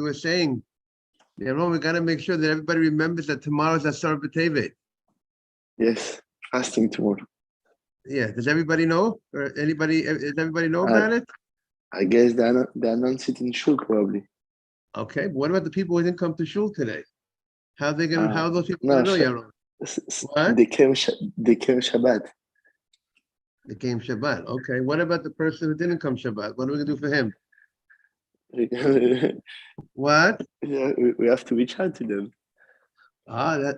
were saying, Yaron, we got to make sure that everybody remembers that tomorrow's Asar B'Tevet. Yes, fasting tomorrow. Yeah, does everybody know? Or does everybody know about it? I guess they announced it in Shul probably. Okay, but what about the people who didn't come to shul today? How are those people No, going to know, Yaron? What? they came Shabbat. They came Shabbat. Okay, what about the person who didn't come Shabbat? What are we going to do for him? What? Yeah, we have to reach out to them.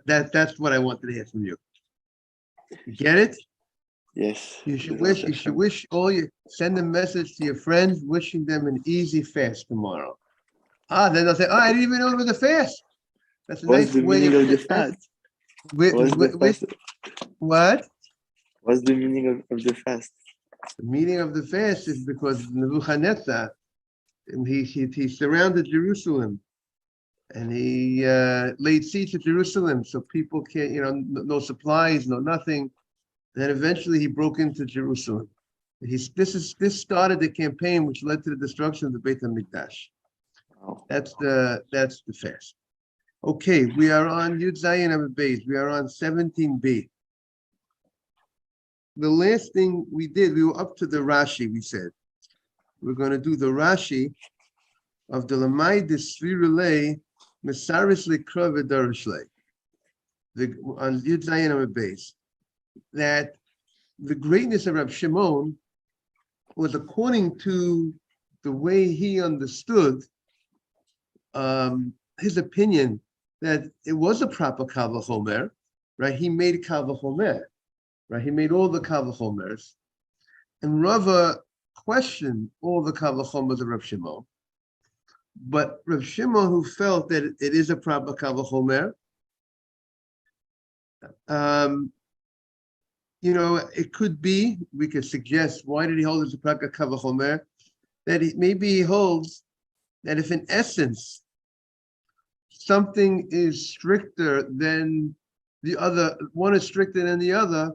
That's what I wanted to hear from you. You get it? Yes. You should wish send a message to your friends wishing them an easy fast tomorrow. Then they'll say, I didn't even know it was a fast. That's a What's nice the way meaning of the fast? What? What's the meaning of the fast? The meaning of the fast is because Nebuchadnezzar, and he surrounded Jerusalem, and he laid siege to Jerusalem, so people can't, no supplies, no nothing. Then eventually he broke into Jerusalem. This started the campaign which led to the destruction of the Beit HaMikdash. Wow. That's the fast. Okay, we are on Yud Zayin Amud Beis. We are on 17b. The last thing we did, we were up to the Rashi. We said we're going to do the Rashi of the Lamai Desvirulei Mesaris Likra V'Darashlei. On Yud Zayin Amud Beis, that the greatness of Rab Shimon was according to the way he understood his opinion that it was a proper Kal V'Chomer, right? He made Kal V'Chomer, right? He made all the Kal V'Chomers. And Rava questioned all the Kal V'Chomers of Rab Shimon. But Rab Shimon, who felt that it is a proper Kal V'Chomer, it could be, we could suggest, why did he hold it as a proper Kal V'Chomer? That maybe he holds that if in essence something is stricter than the other, one is stricter than the other,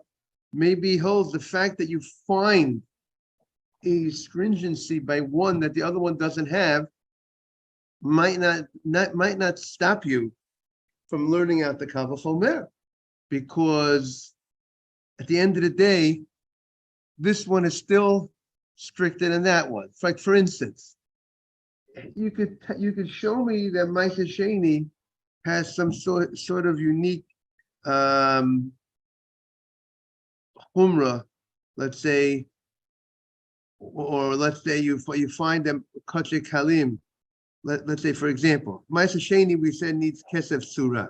maybe he holds the fact that you find a stringency by one that the other one doesn't have might not stop you from learning out the Kal V'Chomer, because at the end of the day, this one is still stricter than that one. It's like, for instance, you could show me that Ma'aser Sheni has some sort of unique humrah, let's say, or let's say you find them Kachei Kalim. Let's say, for example, Ma'aser Sheni we said needs Kesef Surah,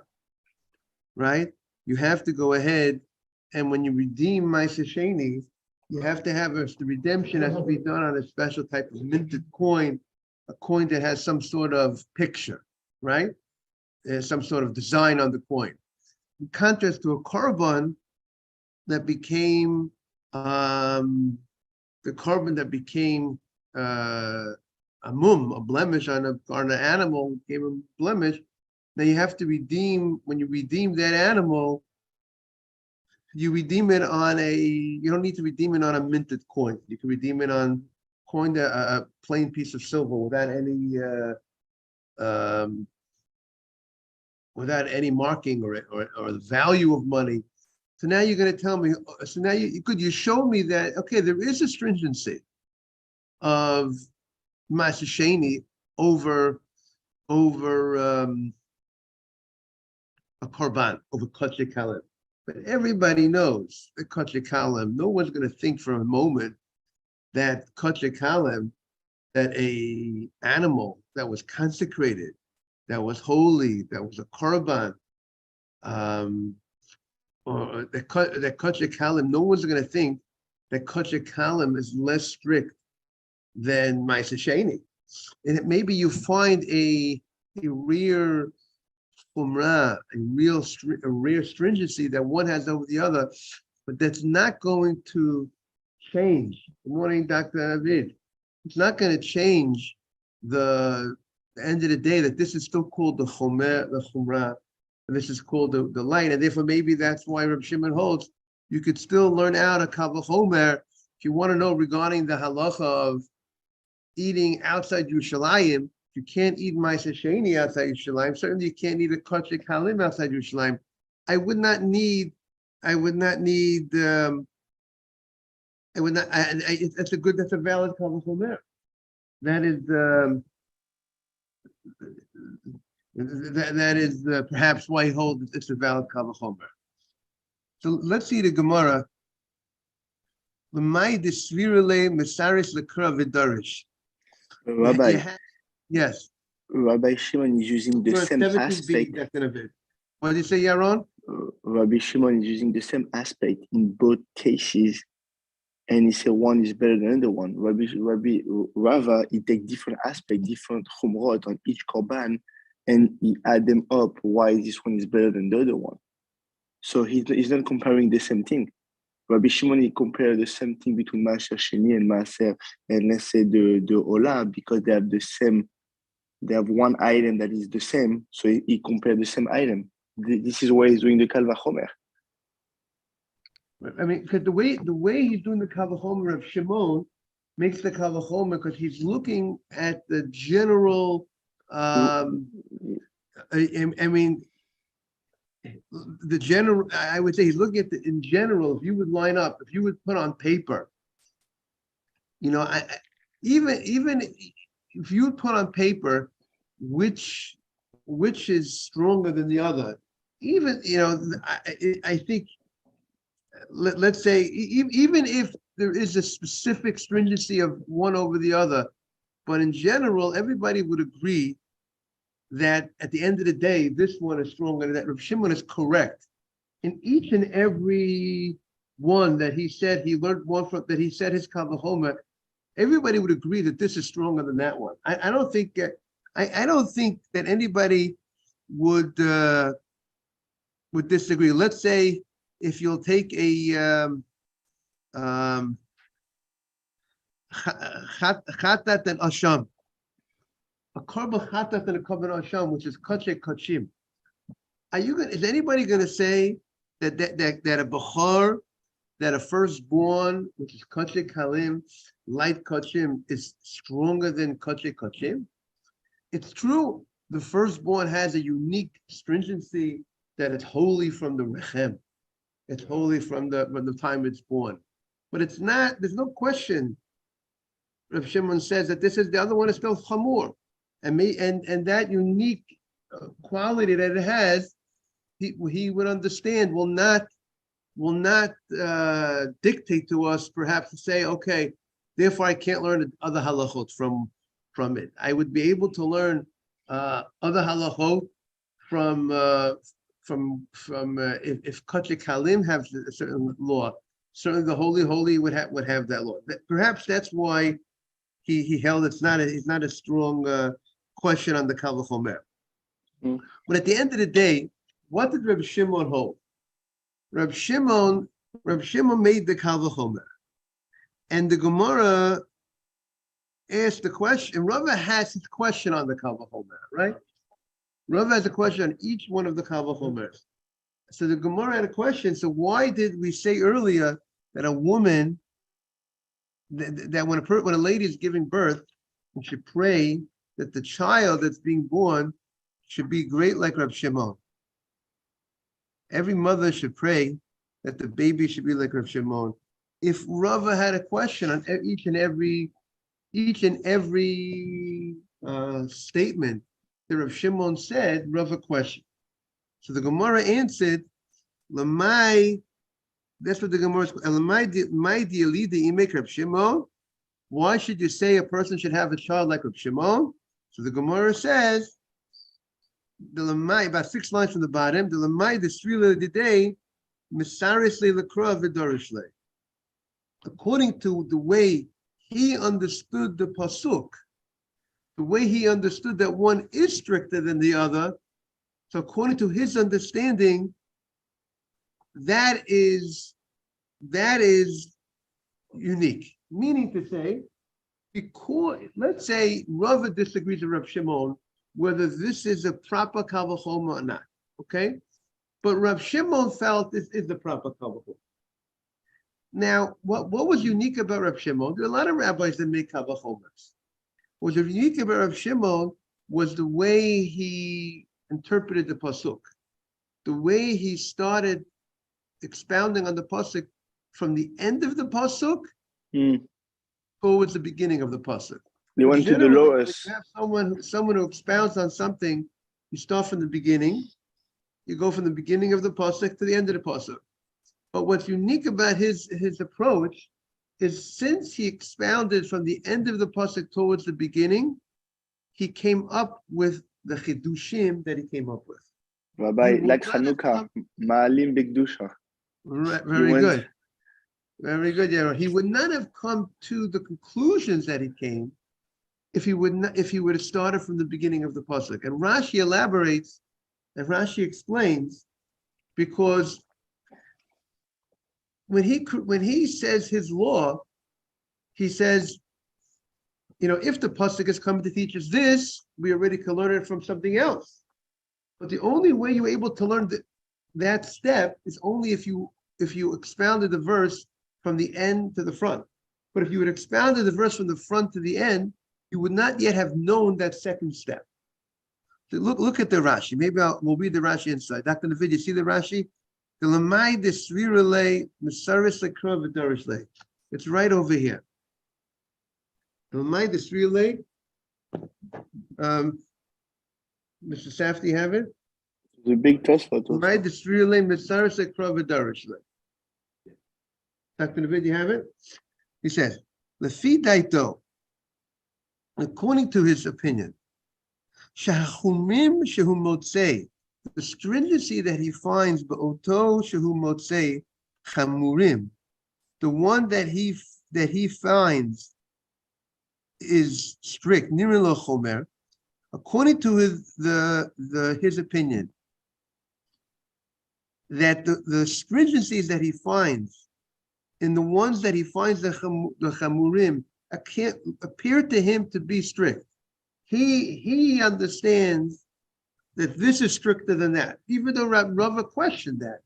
right? You have to go ahead, and when you redeem Ma'aser Sheni, you have to have the redemption has to be done on a special type of minted coin, a coin that has some sort of picture, right? There's some sort of design on the coin. In contrast to a korban that became the korban that became a blemish on an animal, gave a blemish. Now you have to redeem, when you redeem that animal, you redeem it on you don't need to redeem it on a minted coin. You can redeem it on coin, a plain piece of silver without any marking or the value of money. So now you're going to tell me, so now you show me that, okay, there is a stringency of Ma'aser Sheni over a korban, over Kachei Kalim. But everybody knows that Kachei Kalim, no one's going to think for a moment that Kachei Kalim, that a animal that was consecrated, that was holy, that was a korban, or that Kachei Kalim, no one's going to think that Kachei Kalim is less strict than Ma'aser Sheni. And maybe you find a rare umrah, a rare stringency that one has over the other, but that's not going to change. Good morning, Dr. Avid. It's not going to change the end of the day that this is still called the chomer, the chumrah, and this is called the light, and therefore maybe that's why Reb Shimon holds you could still learn out a Kal V'Chomer if you want to know regarding the halacha of eating outside Yerushalayim. you can't eat Ma'aser Sheni outside Yerushalayim, certainly you can't eat a Kachik Halim outside Yerushalayim. I would not need, I, that's a valid Kal V'chomer. That is perhaps why he holds it's a valid Kal V'chomer. So let's see the Gemara. L'may desvirule mesaris lekra v'darish. Rabbi, Yes. Rabbi Shimon is using the Verse same 17b, aspect. that's of it. What did you say, Yaron? Rabbi Shimon is using the same aspect in both cases, and he said one is better than the one. Rava, he take different aspects, different chumrot on each korban, and he add them up. Why this one is better than the other one? So he's not comparing the same thing. Rabbi Shimon, he compared the same thing between Maaser Sheni and Maaser, and let's say the Olah, because they have the same. They have one item that is the same, so he compared the same item. This is why he's doing the Kal V'chomer. I mean, because the way he's doing the Kal V'chomer of Shimon makes the Kal V'chomer because he's looking at the general. I mean, the general. I would say he's looking at in general. If you would line up, if you would put on paper, even if you would put on paper which is stronger than the other, even I think. Let's say even if there is a specific stringency of one over the other, but in general, everybody would agree that at the end of the day, this one is stronger. That Rav Shimon is correct in each and every one that he said he learned one from, that he said his Kal V'chomer. Everybody would agree that this is stronger than that one. I don't think I don't think that anybody would disagree. Let's say if you'll take a chatat and asham, a korban chatat and a korban asham, which is kachek kachim. Is anybody going to say that a bechor, that a firstborn, which is kachek halim, light kachim, is stronger than kachek kachim? It's true. The firstborn has a unique stringency that it's wholly from the rechem. It's wholly from the time it's born. But it's not, there's no question. Rav Shimon says that this is, the other one is still chamur. And that unique quality that it has, he would understand, will not dictate to us perhaps to say, okay, therefore I can't learn other halachot from it. I would be able to learn other halachot from if Kachik Halim have a certain law, certainly the Holy would have that law. Perhaps that's why he held it's not a strong question on the Kal V'chomer. But at the end of the day, what did Reb Shimon hold? Reb Shimon made the Kal V'chomer, and the Gemara asked the question. And Rava has his question on the Kal V'chomer, right? Rav has a question on each one of the Kal V'chomers. So the Gemara had a question. So why did we say earlier that a woman, that when a lady is giving birth, we should pray that the child that's being born should be great like Rab Shimon? Every mother should pray that the baby should be like Rab Shimon. If Rava had a question on each and every statement that Rav Shimon said, Rav a question. So the Gemara answered, Lamai, that's what the Gemara is, Lamai dialidi imek Rav Shimon. Why should you say a person should have a child like Rav Shimon? So the Gemara says, the Lamai, about 6 lines from the bottom, the Lamai, the Srila today, Misaris le Lakra v'Dorishle. According to the way he understood the Pasuk, the way he understood that one is stricter than the other, so according to his understanding, that is unique. Meaning to say, because let's say Rava disagrees with Rav Shimon whether this is a proper Kal V'chomer or not, okay? But Rav Shimon felt this is the proper Kal V'chomer. Now, what was unique about Rav Shimon? There are a lot of rabbis that make Kal V'chomers. What was unique about Rav Shimon was the way he interpreted the pasuk, the way he started expounding on the pasuk from the end of the pasuk towards the beginning of the pasuk. They went to the Generally, when lowest. you have someone who expounds on something, you start from the beginning. You go from the beginning of the pasuk to the end of the pasuk. But what's unique about his approach is since he expounded from the end of the pasuk towards the beginning, he came up with the chidushim that he came up with. Rabbi, He like would not have Chanukah, Ma'alim B'Kedusha. Very good. Very good, yeah. He would not have come to the conclusions that he came if he would have started from the beginning of the pasuk. And Rashi elaborates, and Rashi explains, because when he says his law, he says, if the pasuk is coming to teach us this, we already can learn it from something else. But the only way you're able to learn that step is only if you expounded the verse from the end to the front. But if you had expounded the verse from the front to the end, you would not yet have known that second step. So look at the Rashi. Maybe we'll read the Rashi inside. Dr. Navid, you see the Rashi? It's right over here. Mr. Safdie, have it? The big Tosfot. Dr. Navid, you have it? He says, Lefi daito, according to his opinion, shahumim shehu motzei, the stringency that he finds ba'oto shehu motzei chamurim, the one that he finds is strict, nirin lo chomer, according to his opinion, that the stringencies that he finds in the ones that he finds the chamurim appear to him to be strict. He understands that this is stricter than that, even though Rava questioned that.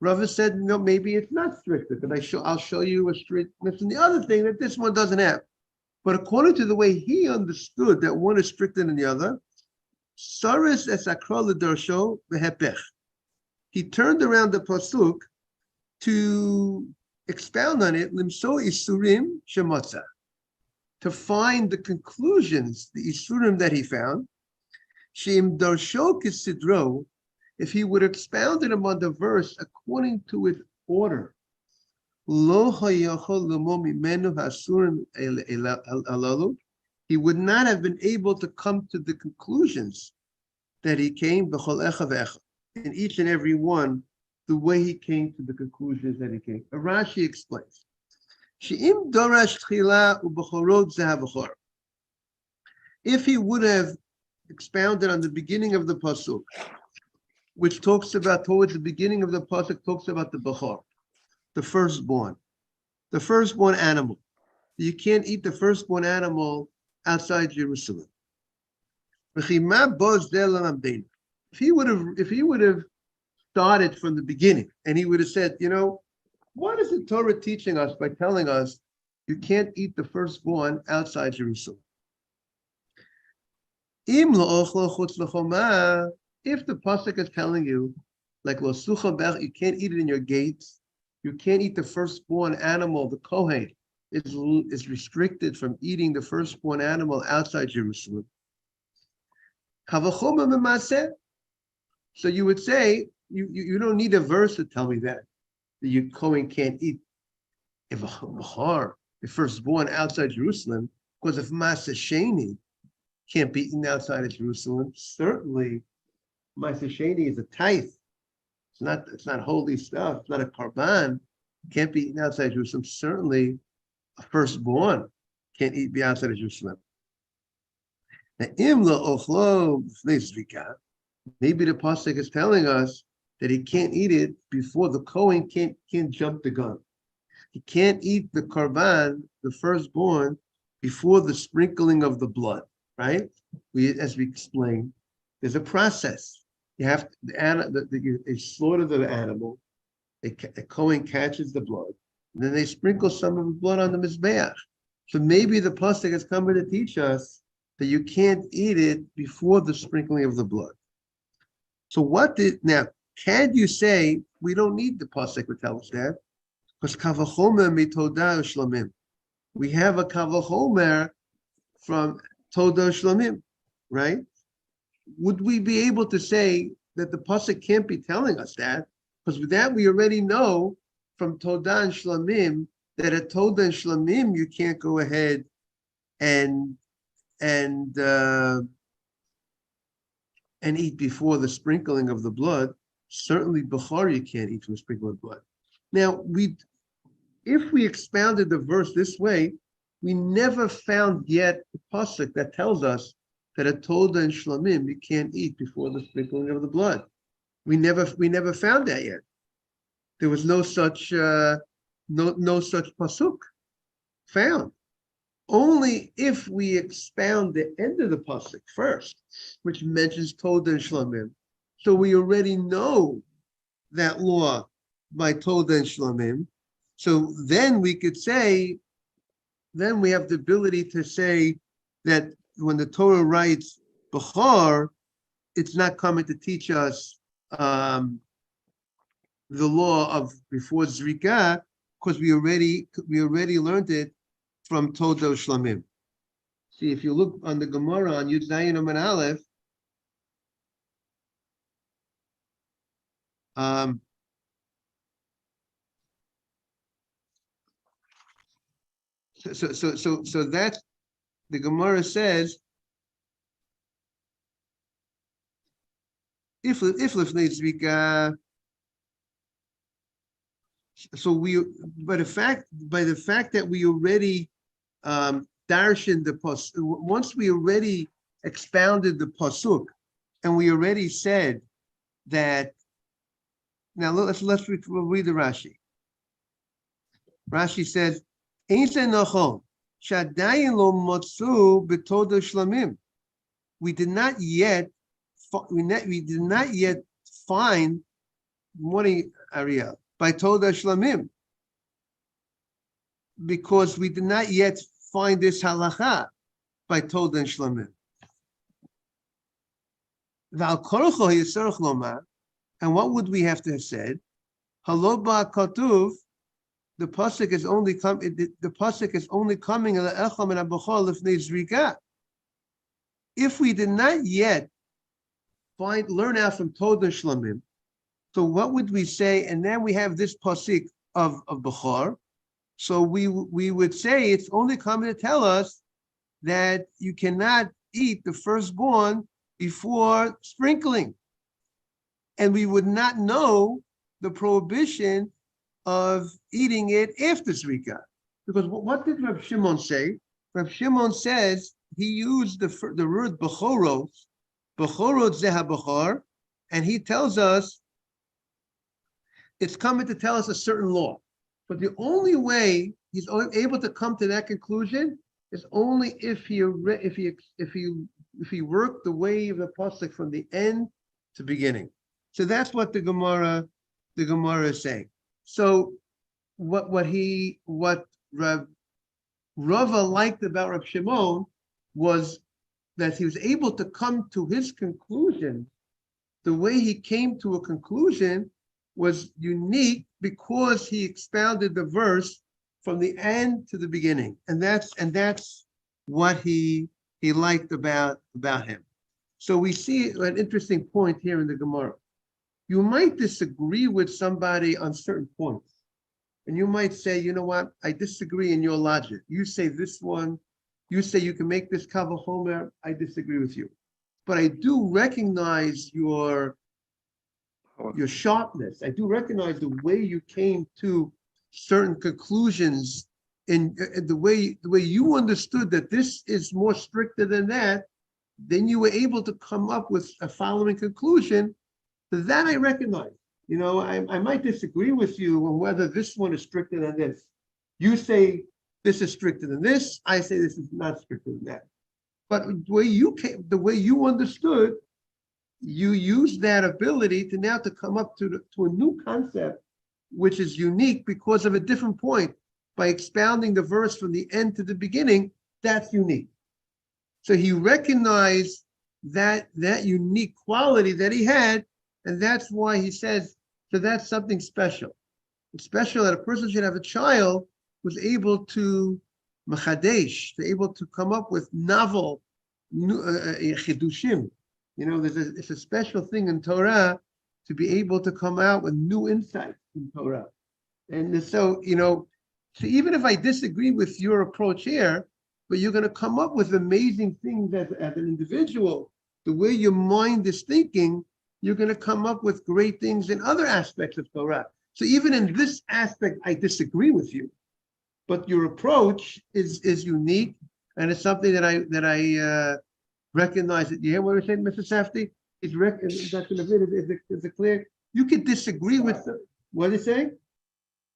Rava said, no, maybe it's not stricter, but I'll show you a strictness in the other thing that this one doesn't have. But according to the way he understood that one is stricter than the other, Saris es akra l'darsho v'hepech. He turned around the pasuk to expound on it, limso isurim shemotza, to find the conclusions, the isurim that he found. Sheim darsho kisidro, if he would expound it on the verse according to its order, lo hayachol lemo mimenu hasurim alalu, he would not have been able to come to the conclusions that he came b'chol echa v'echa, in each and every one, the way he came to the conclusions that he came. Rashi explains, she'im dorash tchila u'b'chorot zehavachor, if he would have expounded on the beginning of the pasuk, which talks about, towards the beginning of the pasuk, talks about the bechor, the firstborn animal. You can't eat the firstborn animal outside Jerusalem. If he would have started from the beginning and he would have said, what is the Torah teaching us by telling us you can't eat the firstborn outside Jerusalem? If the pasuk is telling you, like lo sucha bech, you can't eat it in your gates, you can't eat the firstborn animal, the kohen is restricted from eating the firstborn animal outside Jerusalem. So you would say, you don't need a verse to tell me that the kohen can't eat if a bechor, the firstborn outside Jerusalem, because if Masa Sheni can't be eaten outside of Jerusalem, certainly Masa Sheni is a tithe. It's not holy stuff, it's not a karban, can't be eaten outside Jerusalem. Certainly a firstborn can't be outside of Jerusalem. Now, maybe the pasuk is telling us that he can't eat it before the kohen can't jump the gun. He can't eat the karban, the firstborn, before the sprinkling of the blood, right? As we explained, there's a process. You have they slaughter the animal, the kohen catches the blood, and then they sprinkle some of the blood on the mizbeach. So maybe the pasuk is coming to teach us that you can't eat it before the sprinkling of the blood. So now, can you say we don't need the pasuk to tell us that? Because kavachomer mitodah shlamim. We have a kavachomer from Todah Shlamim, right? Would we be able to say that the pasuk can't be telling us that? Because with that we already know from Todah and Shlamim that at Todah and Shlamim you can't go ahead and eat before the sprinkling of the blood. Certainly Bechor you can't eat from the sprinkling of blood. Now if we expounded the verse this way, we never found yet the pasuk that tells us that at Todah and Shlamim you can't eat before the sprinkling of the blood. We never found that yet. There was no such pasuk found. Only if we expound the end of the pasuk first, which mentions Todah and Shlamim, so we already know that law by Todah and Shlamim. So then we could say, then we have the ability to say that when the Torah writes Bechor, it's not coming to teach us the law of before Zrika, because we already learned it from Todah Shlamim. See, if you look on the Gemara on Yud Zayin Amud Aleph, so that the Gemara says if lifnei Zrika. So by the fact that we already darshan the pasuk, once we already expounded the pasuk, and we already said that. Now let's read the Rashi. Rashi says, "Ein ze nachon shadayin lo motzu b'todah shlamim." We did not yet find. Morning, Ariel. By Todah Shlamim, because we did not yet find this halacha by Todah and Shlamim. And what would we have to have said? Haloba katuv, the pasuk is only coming. The pasuk is only coming. If we did not yet learn out from Todah and Shlamim, so what would we say? And then we have this pasuk of Bechor. So we would say it's only coming to tell us that you cannot eat the firstborn before sprinkling. And we would not know the prohibition of eating it after Zrika. Because what did Reb Shimon say? Reb Shimon says he used the word Bechorot Zeha Bechor, and he tells us it's coming to tell us a certain law. But the only way he's able to come to that conclusion is only if he worked the way of the pasuk from the end to beginning. So that's what the Gemara is saying. So what Rava liked about Reb Shimon was that he was able to come to his conclusion. The way he came to a conclusion was unique because he expounded the verse from the end to the beginning, and that's what he liked about him. So we see an interesting point here in the Gemara. You might disagree with somebody on certain points, and you might say, you know what, I disagree in your logic. You say this one, you say you can make this Kal Vachomer, I disagree with you. But I do recognize your sharpness. I do recognize the way you came to certain conclusions, and the way you understood that this is more stricter than that. Then you were able to come up with a following conclusion. That I recognize. You know, I might disagree with you on whether this one is stricter than this. You say this is stricter than this. I say this is not stricter than that. But the way you understood, you use that ability to now to come up to a new concept, which is unique because of a different point. By expounding the verse from the end to the beginning, that's unique. So he recognized that unique quality that he had, and that's why he says, so that's something special. It's special that a person should have a child who's able to machadesh, to able to come up with novel chidushim. It's a special thing in Torah to be able to come out with new insights in Torah. And so, so even if I disagree with your approach here, but you're going to come up with amazing things as an individual, the way your mind is thinking, you're going to come up with great things in other aspects of Torah. So even in this aspect, I disagree with you, but your approach is unique, and it's something that I recognize. That you hear what we're saying, Mr. Safdie? Is it clear? You could disagree with what he's saying.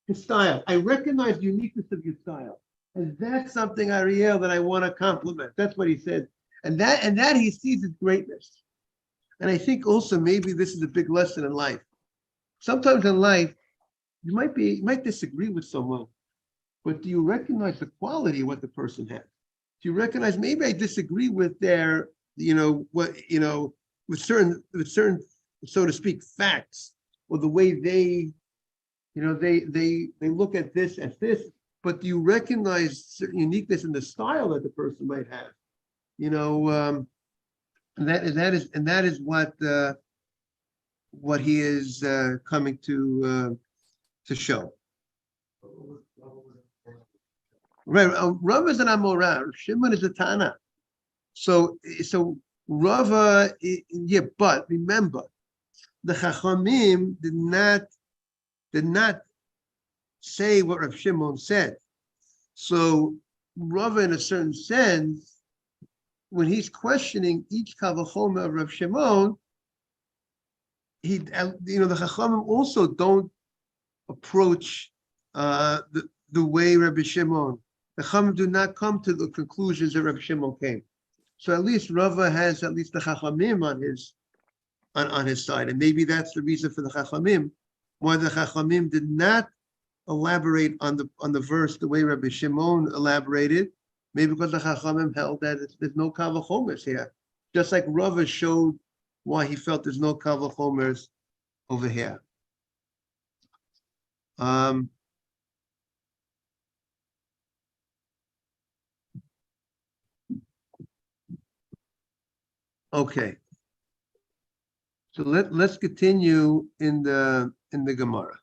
His style. I recognize the uniqueness of your style, and that's something, Ariel, that I want to compliment. That's what he said, and that he sees as greatness. And I think also maybe this is a big lesson in life. Sometimes in life, you might disagree with someone, but do you recognize the quality of what the person has? Do you recognize maybe I disagree with their, with certain, so to speak, facts, or the way they look at this as this, but do you recognize certain uniqueness in the style that the person might have? And that is what he is coming to show. Right, Rav is an Amorah, Shimon is a Tana. So Rava, yeah, but remember, the Chachamim did not say what Rav Shimon said. So Rava, in a certain sense, when he's questioning each Kavachomer of Rav Shimon, the Chachamim also don't approach the way Rabbi Shimon. The Chachamim do not come to the conclusions that Rabbi Shimon came. So at least Rava has at least the Chachamim on his side, and maybe that's the reason for the Chachamim why the Chachamim did not elaborate on the verse the way Rabbi Shimon elaborated. Maybe because the Chachamim held that there's no Kavachomers here, just like Rava showed why he felt there's no Kavachomers over here. Okay, so let's continue in the Gemara.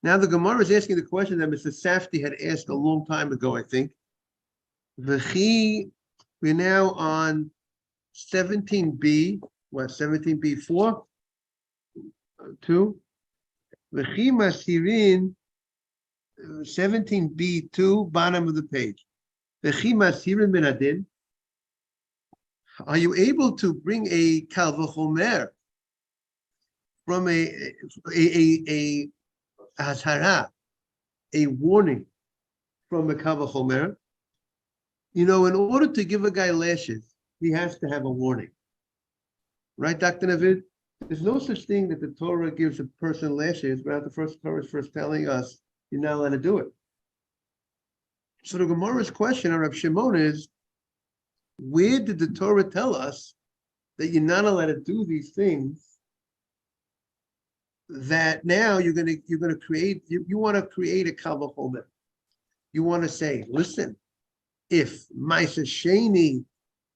Now the Gemara is asking the question that Mr. Safdie had asked a long time ago, I think. We're now on 17b. What, 17b4? 2. V'chi masirin 17b2, bottom of the page. V'chi masirin min hadin. Are you able to bring a kal v'chomer from a hazara, a warning from a kal v'chomer? In order to give a guy lashes, he has to have a warning. Right, Dr. Navid? There's no such thing that the Torah gives a person lashes without the Torah is first telling us you're not allowed to do it. So the Gemara's question on Rav Shimon is, where did the Torah tell us that you're not allowed to do these things? That now you're gonna create, you want to create a kal v'chomer. You want to say, listen, if Ma'aser Sheni,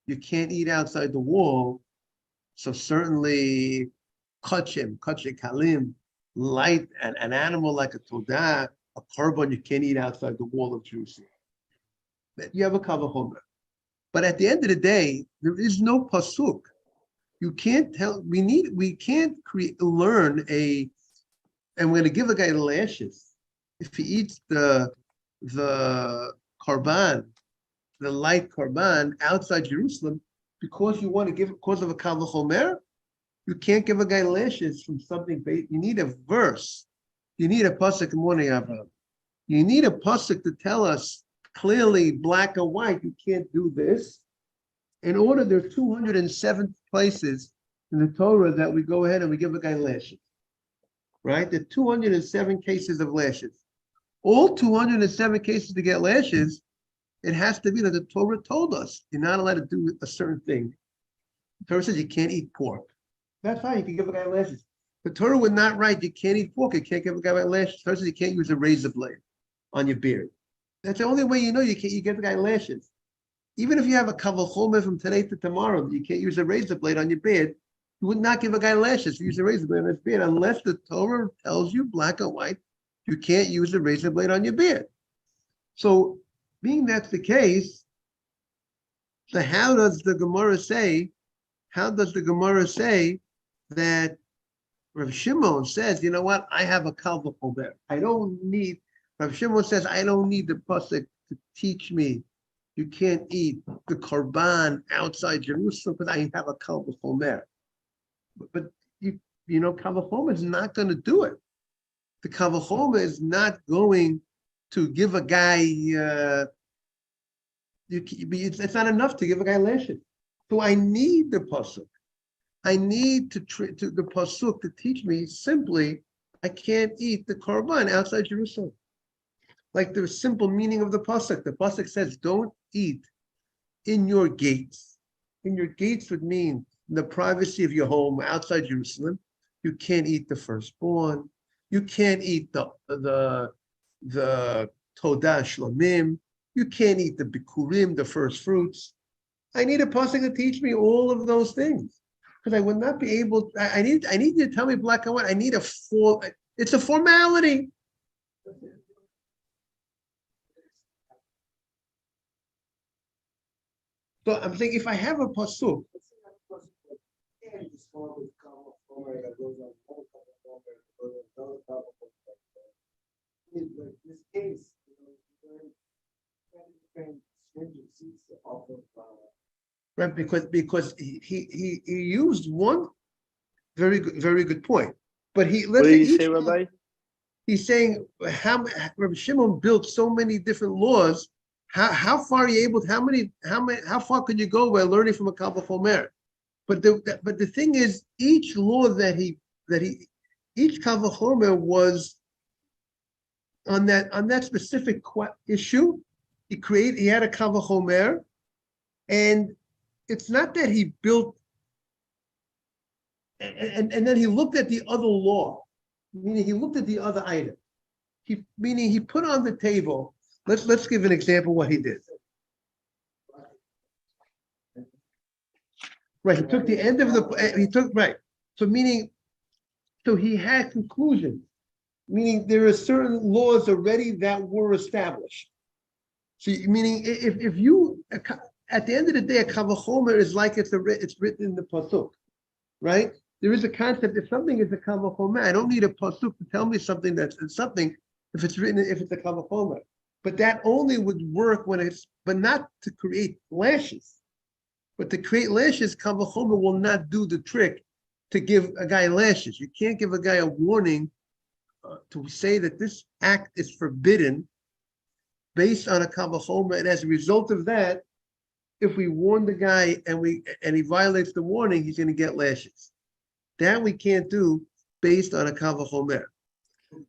you can't eat outside the wall, so certainly kachim kalim, light an animal like a todah, a korban, you can't eat outside the wall of Jerusalem. You have a kal v'chomer. But at the end of the day, there is no pasuk. You can't tell. We can't learn and we're going to give a guy lashes if he eats the korban, the light korban outside Jerusalem, because you want to give because of a kal v'chomer. You can't give a guy lashes from something. You need a verse. You need a pasuk. Good morning, Abraham. You need a pasuk to tell us clearly, black and white, you can't do this. In order, there are 207 places in the Torah that we go ahead and we give a guy lashes. Right? There are 207 cases of lashes. All 207 cases to get lashes, It has to be that the Torah told us you're not allowed to do a certain thing. The Torah says you can't eat pork. That's fine. You can give a guy lashes. The Torah would not write you can't eat pork. You can't give a guy lashes. The Torah says you can't use a razor blade on your beard. That's the only way you know you can't. You give the guy lashes. Even if you have a kavachome from today to tomorrow, you can't use a razor blade on your beard. You would not give a guy lashes to use a razor blade on his beard unless the Torah tells you black and white you can't use a razor blade on your beard. So, being that's the case, so how does the Gemara say? How does the Gemara say that Rav Shimon says, you know what? I have a kal v'chomer. I don't need. Rav Shimon says I don't need the pasuk to teach me you can't eat the korban outside Jerusalem because I have a kal v'chomer. But you know, kal v'chomer is not going to do it. The kal v'chomer is not going to give a guy. It's not enough to give a guy lashes. So I need the pasuk. I need to the pasuk to teach me simply I can't eat the korban outside Jerusalem. Like the simple meaning of the pasuk. The pasuk says, "Don't eat in your gates." In your gates would mean in the privacy of your home outside Jerusalem. You can't eat the firstborn. You can't eat the todah shlomim. You can't eat the bikurim, the first fruits. I need a pasuk to teach me all of those things because I would not be able. I need you to tell me black and white. I need it's a formality. So I'm saying if I have a pasuk, this case, right? Because he used one very good point, but What did he say, Rabbi? He's saying how Rabbi Shimon built so many different laws. How far are you able? How far could you go by learning from a kal v'chomer? But the thing is, each law that each kal v'chomer was on that specific issue. He had a kal v'chomer, and it's not that he built and then he looked at the other law, meaning he looked at the other item. Meaning he put on the table. Let's give an example of what he did. Right, he took the end of right. So he had conclusions, meaning there are certain laws already that were established. So meaning if you at the end of the day, a kal v'chomer is like it's written in the pasuk, right? There is a concept. If something is a kal v'chomer, I don't need a pasuk to tell me something that's something. If it's a kal v'chomer, but that only would work but not to create lashes. But to create lashes, kal v'chomer will not do the trick to give a guy lashes. You can't give a guy a warning to say that this act is forbidden based on a kal v'chomer, and as a result of that, if we warn the guy and he violates the warning, he's going to get lashes. That we can't do based on a kal v'chomer.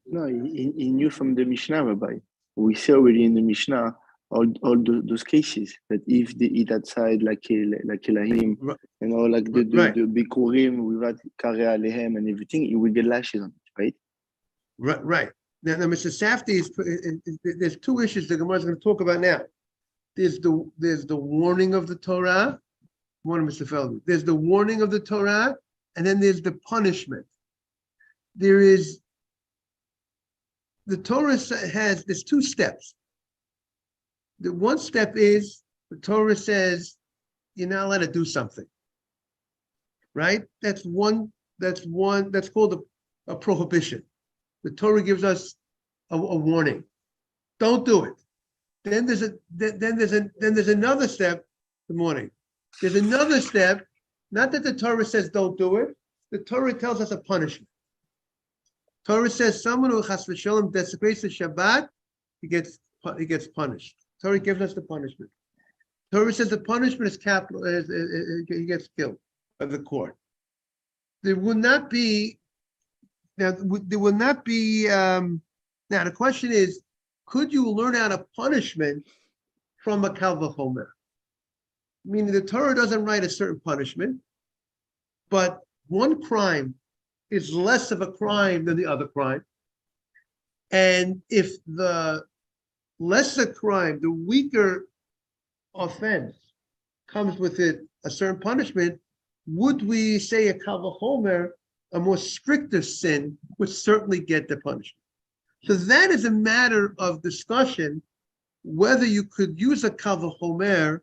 No, he knew from the Mishnah, Rabbi. We see already in the Mishnah all those cases that if they eat outside like Elahim, Right. you know, like the Bikurim without Kare Alehem and everything, he will get lashes on it, right? Right. Now Mr. Safdie there's two issues the Gemara is going to talk about now. There's the warning of the Torah. Morning, Mr. Feldman. There's the warning of the Torah, and then there's the punishment. The Torah there's two steps. The one step is the Torah says you're not allowed to do something. Right? That's called a prohibition. The Torah gives us a warning. Don't do it. Then there's another step. Good morning. There's another step. Not that the Torah says don't do it. The Torah tells us a punishment. Torah says someone who chas v'sholem desecrates the Shabbat, he gets punished. Torah gives us the punishment. Torah says the punishment is capital. He gets killed by the court. There will not be. Now there will not be. Now the question is, could you learn out a punishment from a kal v'chomer. Meaning the Torah doesn't write a certain punishment, but one crime is less of a crime than the other crime. And if the lesser crime, the weaker offense comes with it a certain punishment, would we say a kal v'chomer, a more stricter sin, would certainly get the punishment? So that is a matter of discussion, whether you could use a kal v'chomer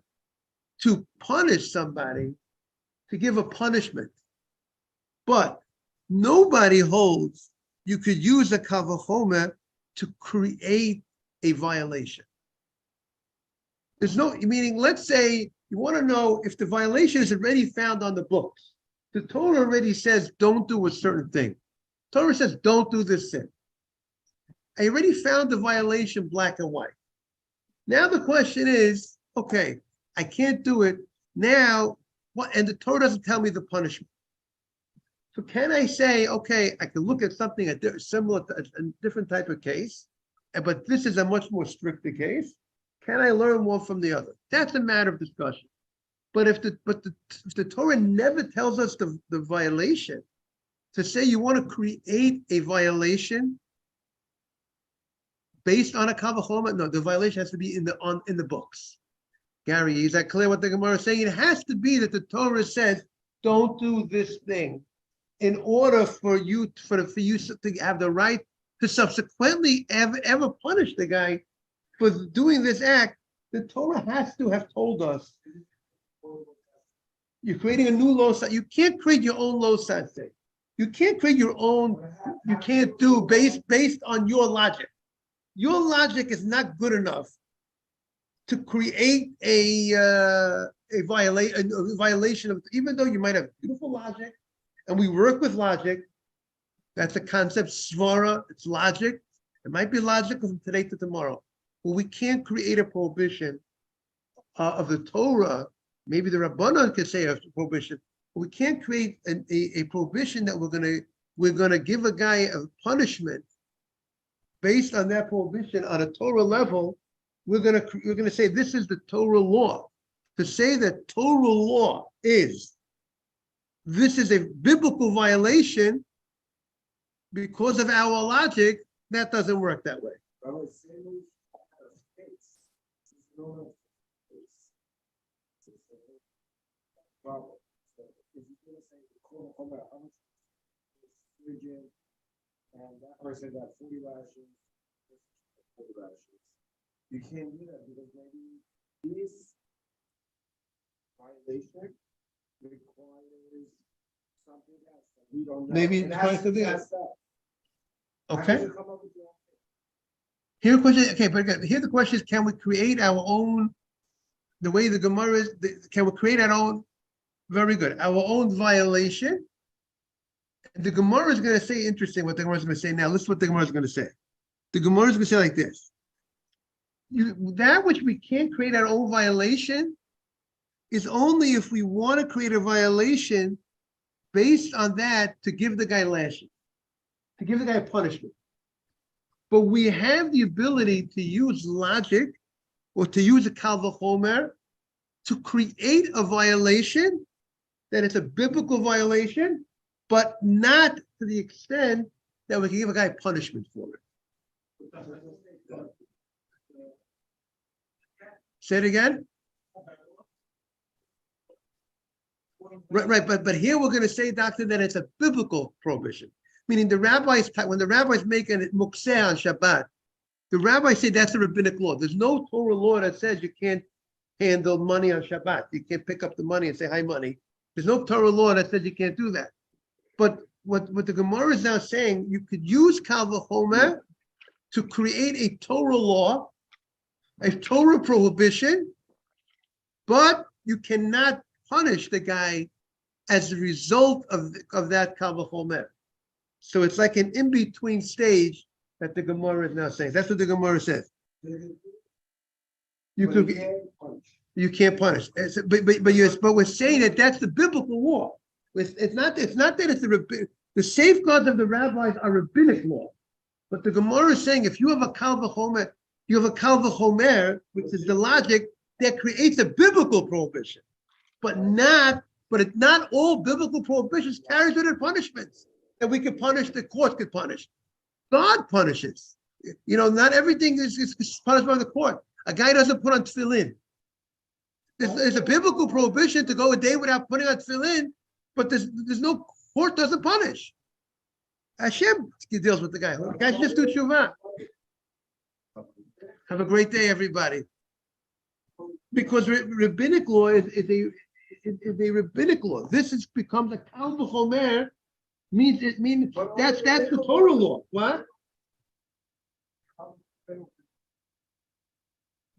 to punish somebody, to give a punishment. But nobody holds you could use a kal v'chomer to create a violation. There's no, meaning, let's say you want to know if the violation is already found on the books. The Torah already says don't do a certain thing. Torah says don't do this sin. I already found the violation black and white. Now the question is, okay, I can't do it. Now, what? And the Torah doesn't tell me the punishment. So can I say, okay, I can look at something similar to a different type of case, but this is a much more stricter case. Can I learn one from the other? That's a matter of discussion. But if the Torah never tells us the violation, to say you want to create a violation based on a kal v'chomer, no, the violation has to be in the books. Gary, is that clear what the Gemara is saying? It has to be that the Torah says, don't do this thing, in order for you to have the right to subsequently ever punish the guy for doing this act. The Torah has to have told us, you're creating a new law. You can't create your own law. You can't create your own. You can't do based on your logic. Your logic is not good enough to create a violation of, even though you might have beautiful logic, and we work with logic. That's a concept, svara, it's logic. It might be logical from today to tomorrow, but we can't create a prohibition of the Torah. Maybe the Rabbanan could say a prohibition, but we can't create a prohibition that we're gonna give a guy a punishment based on that prohibition on a Torah level. We're gonna say this is the Torah law. To say that Torah law is this is a biblical violation because of our logic, that doesn't work that way. And that person got 40 lashes, 40 lashes. You can't do that because maybe this violation requires something else that we don't know. Maybe It it's has quite to something be else. tested out. Okay. How do you come up with your own thing? Here the question. Okay, but again, here the question is: can we create our own? The way the Gemara is, can we create our own? Very good. Our own violation. The Gemara is going to say, interesting what the Gemara is going to say now. Listen what the Gemara is going to say. The Gemara is going to say like this. That which we can't create our own violation is only if we want to create a violation based on that to give the guy lashing, to give the guy a punishment. But we have the ability to use logic or to use a kal v'chomer to create a violation that it's a biblical violation, but not to the extent that we can give a guy punishment for it. Say it again. Right, but here we're going to say, doctor, that it's a biblical prohibition. Meaning the rabbis, when the rabbis make a mukseh on Shabbat, the rabbis say that's a rabbinic law. There's no Torah law that says you can't handle money on Shabbat. You can't pick up the money and say, hi, money. There's no Torah law that says you can't do that. But what the Gemara is now saying, you could use kal v'chomer to create a Torah law, a Torah prohibition, but you cannot punish the guy as a result of that kal v'chomer. So it's like an in-between stage that the Gemara is now saying. That's what the Gemara says. You can't punish. But we're saying that that's the biblical law. It's not that it's the safeguards of the rabbis are rabbinic law. But the Gemara is saying if you have a kal v'chomer, you have a kal v'chomer, which is the logic that creates a biblical prohibition, but not all biblical prohibitions carries with it punishments that we could punish, the court could punish. God punishes. Not everything is punished by the court. A guy doesn't put on tefillin. There's a biblical prohibition to go a day without putting on tefillin, but there's no court doesn't punish. Hashem deals with the guy. The guy should just do tshuva. Have a great day, everybody. Because rabbinic law is a rabbinic law. This becomes a kal v'chomer. Means that's the Torah law. What?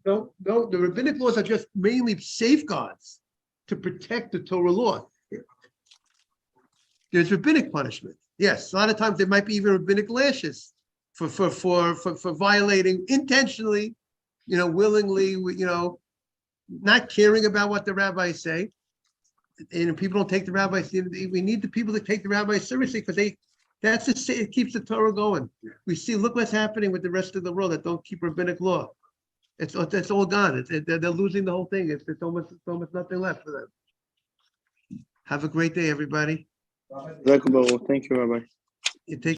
No, the rabbinic laws are just mainly safeguards to protect the Torah law. There's rabbinic punishment. Yes, a lot of times there might be even rabbinic lashes for violating intentionally, willingly, not caring about what the rabbis say. And people don't take the rabbis. We need the people that take the rabbis seriously because it keeps the Torah going. We see, look what's happening with the rest of the world that don't keep rabbinic law. It's all gone. They're losing the whole thing. It's almost nothing left for them. Have a great day, everybody. Thank you, Rabbi. It takes